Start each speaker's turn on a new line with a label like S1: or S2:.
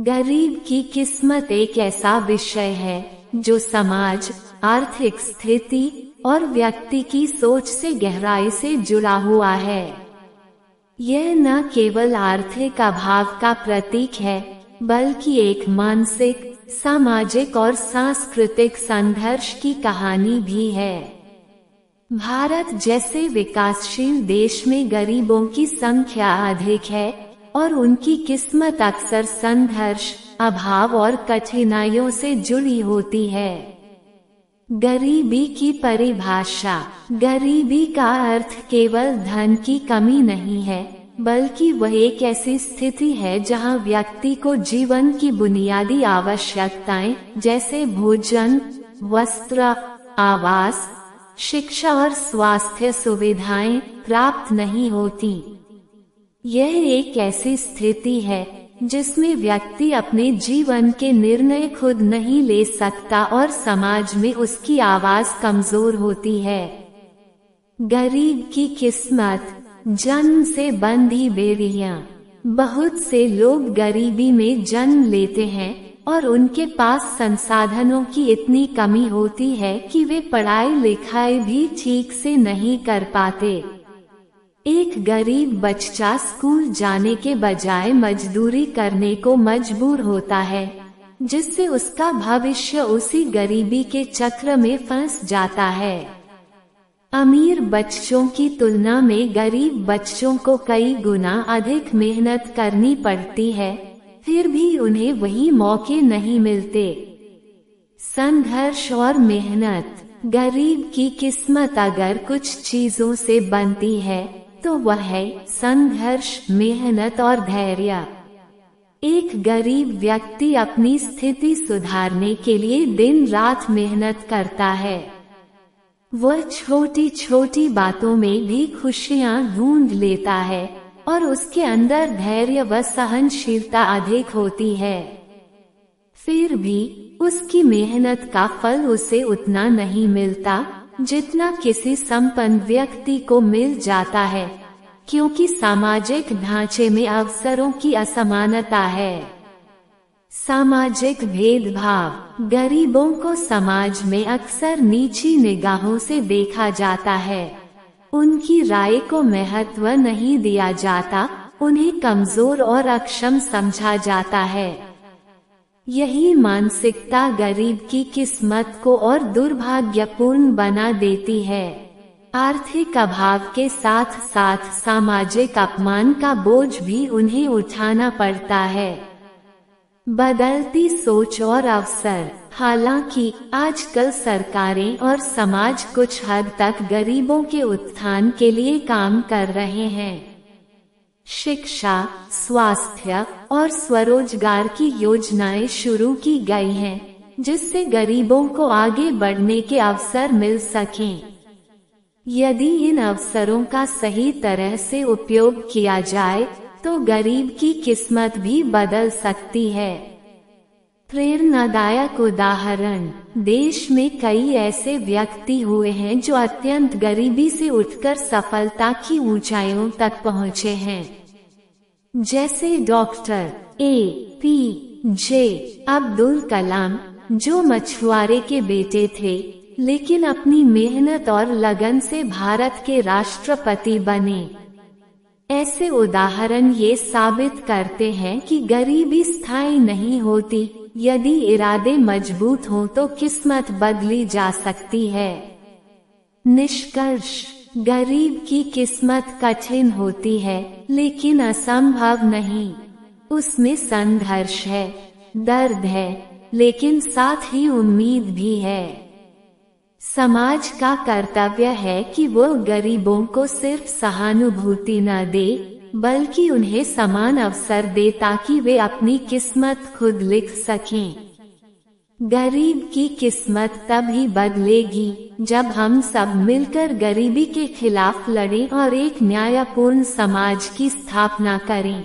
S1: गरीब की किस्मत एक ऐसा विषय है जो समाज, आर्थिक स्थिति और व्यक्ति की सोच से गहराई से जुड़ा हुआ है। यह न केवल आर्थिक अभाव का प्रतीक है, बल्कि एक मानसिक, सामाजिक और सांस्कृतिक संघर्ष की कहानी भी है। भारत जैसे विकासशील देश में गरीबों की संख्या अधिक है और उनकी किस्मत अक्सर संघर्ष, अभाव और कठिनाइयों से जुड़ी होती है। गरीबी की परिभाषा। गरीबी का अर्थ केवल धन की कमी नहीं है, बल्कि वह एक ऐसी स्थिति है जहां व्यक्ति को जीवन की बुनियादी आवश्यकताएं जैसे भोजन, वस्त्र, आवास, शिक्षा और स्वास्थ्य सुविधाएं प्राप्त नहीं होती। यह एक ऐसी स्थिति है जिसमें व्यक्ति अपने जीवन के निर्णय खुद नहीं ले सकता और समाज में उसकी आवाज कमजोर होती है। गरीब की किस्मत। जन्म से बंधी बेड़ियां। बहुत से लोग गरीबी में जन्म लेते हैं और उनके पास संसाधनों की इतनी कमी होती है कि वे पढ़ाई लिखाई भी ठीक से नहीं कर पाते। एक गरीब बच्चा स्कूल जाने के बजाय मजदूरी करने को मजबूर होता है, जिससे उसका भविष्य उसी गरीबी के चक्र में फंस जाता है। अमीर बच्चों की तुलना में गरीब बच्चों को कई गुना अधिक मेहनत करनी पड़ती है, फिर भी उन्हें वही मौके नहीं मिलते। संघर्ष और मेहनत। गरीब की किस्मत अगर कुछ चीजों से बनती है तो वह है संघर्ष, मेहनत और धैर्य। एक गरीब व्यक्ति अपनी स्थिति सुधारने के लिए दिन रात मेहनत करता है। वह छोटी छोटी बातों में भी खुशियां ढूंढ लेता है और उसके अंदर धैर्य व सहनशीलता अधिक होती है। फिर भी उसकी मेहनत का फल उसे उतना नहीं मिलता जितना किसी संपन्न व्यक्ति को मिल जाता है, क्योंकि सामाजिक ढांचे में अवसरों की असमानता है। सामाजिक भेदभाव। गरीबों को समाज में अक्सर नीची निगाहों से देखा जाता है। उनकी राय को महत्व नहीं दिया जाता, उन्हें कमजोर और अक्षम समझा जाता है। यही मानसिकता गरीब की किस्मत को और दुर्भाग्यपूर्ण बना देती है। आर्थिक अभाव के साथ साथ सामाजिक अपमान का बोझ भी उन्हें उठाना पड़ता है। बदलती सोच और अवसर। हालांकि आजकल सरकारें और समाज कुछ हद तक गरीबों के उत्थान के लिए काम कर रहे हैं। शिक्षा, स्वास्थ्य और स्वरोजगार की योजनाएं शुरू की गई हैं, जिससे गरीबों को आगे बढ़ने के अवसर मिल सकें। यदि इन अवसरों का सही तरह से उपयोग किया जाए तो गरीब की किस्मत भी बदल सकती है। प्रेरणादायक उदाहरण। देश में कई ऐसे व्यक्ति हुए हैं जो अत्यंत गरीबी से उठकर सफलता की ऊंचाइयों तक पहुँचे हैं, जैसे डॉक्टर APJ अब्दुल कलाम, जो मछुआरे के बेटे थे लेकिन अपनी मेहनत और लगन से भारत के राष्ट्रपति बने। ऐसे उदाहरण ये साबित करते हैं कि गरीबी स्थायी नहीं होती, यदि इरादे मजबूत हों तो किस्मत बदली जा सकती है। निष्कर्ष। गरीब की किस्मत कठिन होती है, लेकिन असंभव नहीं। उसमें संघर्ष है, दर्द है, लेकिन साथ ही उम्मीद भी है। समाज का कर्तव्य है कि वो गरीबों को सिर्फ सहानुभूति न दे, बल्कि उन्हें समान अवसर दे ताकि वे अपनी किस्मत खुद लिख सकें। गरीब की किस्मत तभी बदलेगी जब हम सब मिलकर गरीबी के खिलाफ लड़ें और एक न्यायपूर्ण समाज की स्थापना करें।